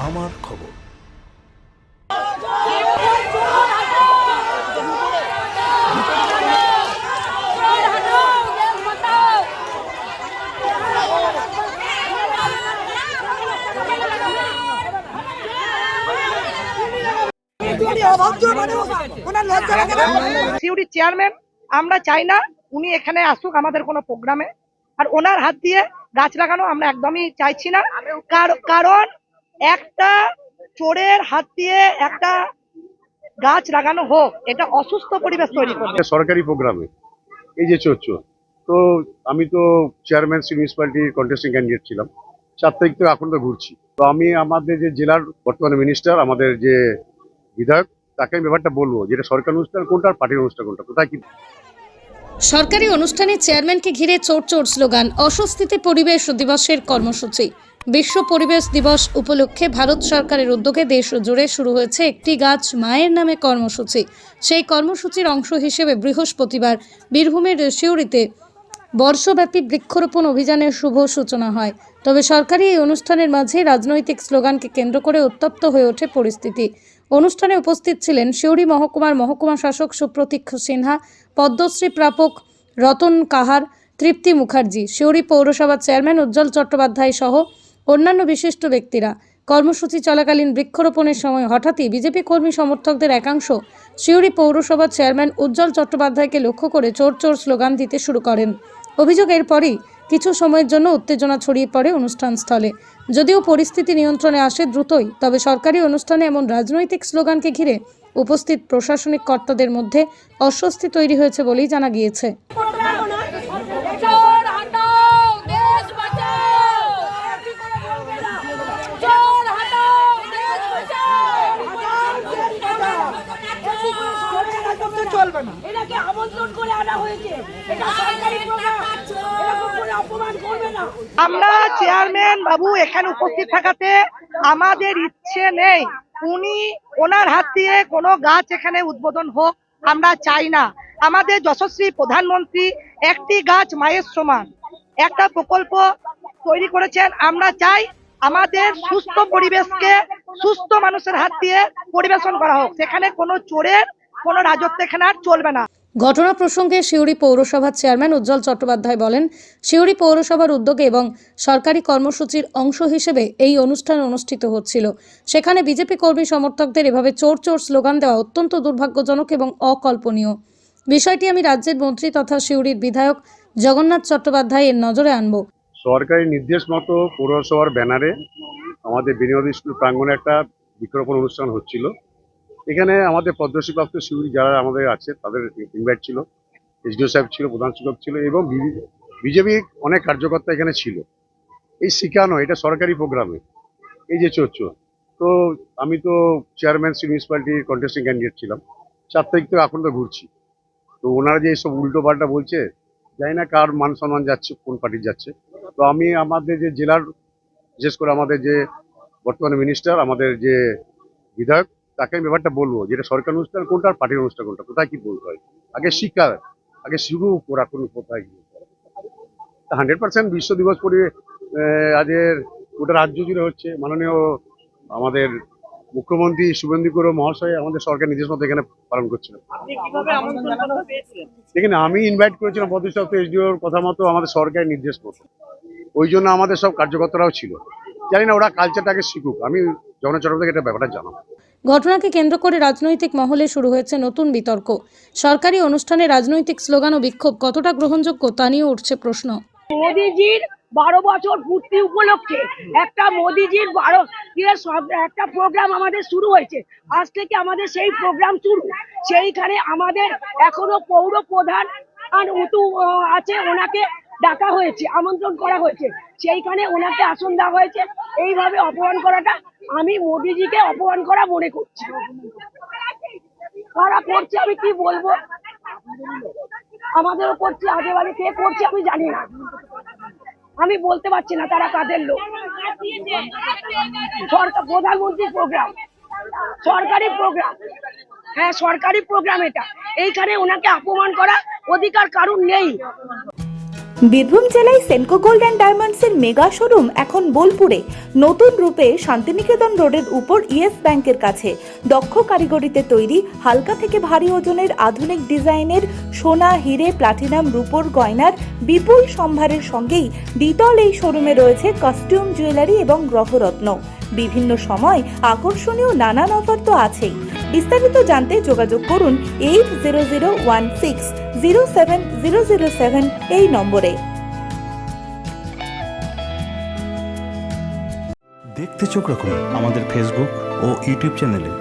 আমার খবর। সিউড়ি চেয়ারম্যান আমরা চাই না উনি এখানে আসুক আমাদের কোনো প্রোগ্রামে, আর ওনার হাত দিয়ে গাছ লাগানো আমরা একদমই চাইছি না। কারণ একটা চোরের হাত দিয়ে একটা গাছ লাগানো হোক, এটা অসুস্থ পরিবেশ তৈরি করবে। সরকারি প্রোগ্রামে এই যে চোর তো আমি তো চেয়ারম্যান মিউনিসিপ্যালিটির কন্টেস্টিং ক্যান্ডিডেট ছিলাম 4 তারিখ থেকে এখন তো ঘুরছি। তো আমি আমাদের যে জেলার বর্তমানে মিনিস্টার আমাদের যে বিধায়ক তাকে আমি ব্যাপারটা বলবো যেটা সরকারি অনুষ্ঠান কোনটা আর পার্টির অনুষ্ঠান কোনটা, কোথায় কি। সরকারি অনুষ্ঠানে চেয়ারম্যানকে ঘিরে চোর চোর স্লোগান, অস্বস্তিতে পরিবেশ দিবসের কর্মসূচি। বিশ্ব পরিবেশ দিবস উপলক্ষে ভারত সরকারের উদ্যোগে দেশ জুড়ে শুরু হয়েছে একটি গাছ মায়ের নামে কর্মসূচি। সেই কর্মসূচির অংশ হিসেবে বৃহস্পতিবার বীরভূমের সিউড়িতে বর্ষব্যাপী বৃক্ষরোপণ অভিযানের শুভ সূচনা হয়। তবে সরকারি এই অনুষ্ঠানের মাঝে রাজনৈতিক স্লোগানকে কেন্দ্র করে উত্তপ্ত হয়ে ওঠে পরিস্থিতি। অনুষ্ঠানে উপস্থিত ছিলেন সিউড়ি মহকুমার মহকুমা শাসক সুপ্রতীক সিনহা, পদ্মশ্রী প্রাপক রতন কাহার, তৃপ্তি মুখার্জি, সিউড়ি পৌরসভার চেয়ারম্যান উজ্জ্বল চট্টোপাধ্যায় সহ অন্যান্য বিশিষ্ট ব্যক্তিরা। কর্মসূচি চলাকালীন বৃক্ষরোপণের সময় হঠাৎই বিজেপি কর্মী সমর্থকদের একাংশ সিউড়ি পৌরসভার চেয়ারম্যান উজ্জ্বল চট্টোপাধ্যায়কে লক্ষ্য করে চোর চোর স্লোগান দিতে শুরু করেন। অভিযোগ এরপরই কিছু সময়ের জন্য উত্তেজনা ছড়িয়ে পড়ে অনুষ্ঠানস্থলে। যদিও পরিস্থিতি নিয়ন্ত্রণে আসে দ্রুতই, তবে সরকারি অনুষ্ঠানে এমন রাজনৈতিক স্লোগানকে ঘিরে উপস্থিত প্রশাসনিক কর্তাদের মধ্যে অস্বস্তি তৈরি হয়েছে বলেই জানা গিয়েছে। আমরা চেয়ারম্যান বাবু এখানে উপস্থিত থাকাতে আমাদের ইচ্ছে নেই উনি ওনার হাত দিয়ে কোনো গাছ এখানে উদ্বোধন হোক, আমরা চাই না। আমাদের যশস্বী প্রধানমন্ত্রী একটি গাছ মায়ের সমান একটা প্রকল্প তৈরি করেছেন। আমরা চাই আমাদের সুস্থ পরিবেশকে সুস্থ মানুষের হাত দিয়ে পরিবেশন করা হোক, সেখানে কোনো চোরের কোনো রাজত্ব এখানে আর চলবে না। ঘটনা প্রসঙ্গে সিউড়ি পৌরসভার চেয়ারম্যান উজ্জ্বল চট্টোপাধ্যায় বলেন, সিউড়ি পৌরসভার উদ্যোগে এবং সরকারি কর্মসূচির অংশ হিসেবে এই অনুষ্ঠান অনুষ্ঠিত হচ্ছিল। সেখানে বিজেপি কর্মী সমর্থকদের এভাবে চোর চোর স্লোগান দেওয়া অত্যন্ত দুর্ভাগ্যজনক এবং অকল্পনীয়। বিষয়টি আমি রাজ্যের মন্ত্রী তথা সিউড়ির বিধায়ক জগন্নাথ চট্টোপাধ্যায় এর নজরে আনব। সরকারি নির্দেশ মতো পৌরসভার ব্যানারে আমাদের বিনোদ স্কুল প্রাঙ্গণে একটা বৃক্ষরোপণ অনুষ্ঠান হচ্ছিল। এখানে আমাদের পদ্মশ্রীপ্রাপ্ত শিবির যারা আমাদের আছে তাদের ইনভাইট ছিল, এসডিও সাহেব ছিল, প্রধান শিক্ষক ছিল এবং বিজেপি অনেক কার্যকর্তা এখানে ছিল। এই শিখানো এটা সরকারি প্রোগ্রামে এই যে চোর তো আমি তো চেয়ারম্যান মিউনিসিপ্যালিটির কন্টেস্টিং ক্যান্ডিডেট ছিলাম 4 তারিখ থেকে এখন তো ঘুরছি। তো ওনারা যে এইসব উল্টো পাল্টা বলছে জানি না কার মান সম্মান যাচ্ছে, কোন পার্টির যাচ্ছে। তো আমি আমাদের যে জেলার বিশেষ করে আমাদের যে বর্তমানে মিনিস্টার আমাদের যে বিধায়ক তাকে আমি ব্যাপারটা বলবো যেটা সরকারি অনুষ্ঠান কোনটা আর পার্টির অনুষ্ঠান কোনটা, কোথায় কি বলতে হয়। আগে শিক্ষা, আগে শুরু করা কোন কোথায় কি 100% বিশ্ব দিবস পরে আজের গোটা রাজ্য জুড়ে হচ্ছে। মাননীয় আমাদের মুখ্যমন্ত্রী শুভেন্দু কর মহাশয় আমাদের সরকার নির্দেশ মতো এখানে পালন করছিলেন। দেখেন আমি ইনভাইট করেছিলাম পদস্থ এসডিওর কথা মতো আমাদের সরকারের নির্দেশ মতো, ওই জন্য আমাদের সব কার্যকর্তারাও ছিল। জানি না ওরা কালচারটাকে শিখুক, আমি জগন্নাথ চট্টোপাধ্যায়কে এটা ব্যাপারটা জানাবো। ঘটনাকে কেন্দ্র করে রাজনৈতিক মহলে শুরু হয়েছে নতুন বিতর্ক। সরকারি অনুষ্ঠানে রাজনৈতিক স্লোগান ও বিক্ষোভ কতটা গ্রহণযোগ্য তা নিয়ে উঠছে প্রশ্ন। মোদিজির 12 বছর পূর্তি উপলক্ষে একটা মোদিজির একটা প্রোগ্রাম আমাদের শুরু হয়েছে। আজ থেকে আমাদের সেই প্রোগ্রাম শুরু। সেইখানে আমাদের এখনো পৌর প্রধান আছে, ওনাকে ডাকা হয়েছে, আমন্ত্রণ করা হয়েছে, সেইখানে ওনাকে আসন দেওয়া হয়েছে। এইভাবে অপমান করাটা আমি মোদিজিকে অপমান করা মনে করছি। কারা করছে আমি কি বলবো, আমাদেরও করছে, আগে বাড়ি কে করছে আমি জানি না, আমি বলতে পারছি না তারা কাদের লোক। সরকার প্রধানমন্ত্রীর প্রোগ্রাম, সরকারি প্রোগ্রাম, হ্যাঁ সরকারি প্রোগ্রাম এটা, এইখানে ওনাকে অপমান করা অধিকার কারণ নেই। বীরভূম জেলায় সেনকো গোল্ড অ্যান্ড ডায়মন্ডসের মেগা শোরুম এখন বোলপুরে নতুন রূপে শান্তিনিকেতন রোডের উপর ইয়েস ব্যাংকের কাছে দক্ষ কারিগরিতে তৈরি হালকা থেকে ভারী ওজনের আধুনিক ডিজাইনের সোনা, হিরে, প্লাটিনাম, রূপোর গয়নার বিপুল সম্ভারের সঙ্গেই দ্বিতল এই শোরুমে রয়েছে কস্টিউম, জুয়েলারি এবং গ্রহরত্ন। বিভিন্ন সময় আকর্ষণীয় নানান অফার তো আছেই। বিস্তারিত জানতে যোগাযোগ করুন 8001607007 এই নম্বরে। দেখতে চোখ রাখুন আমাদের ফেসবুক ও ইউটিউব চ্যানেলে।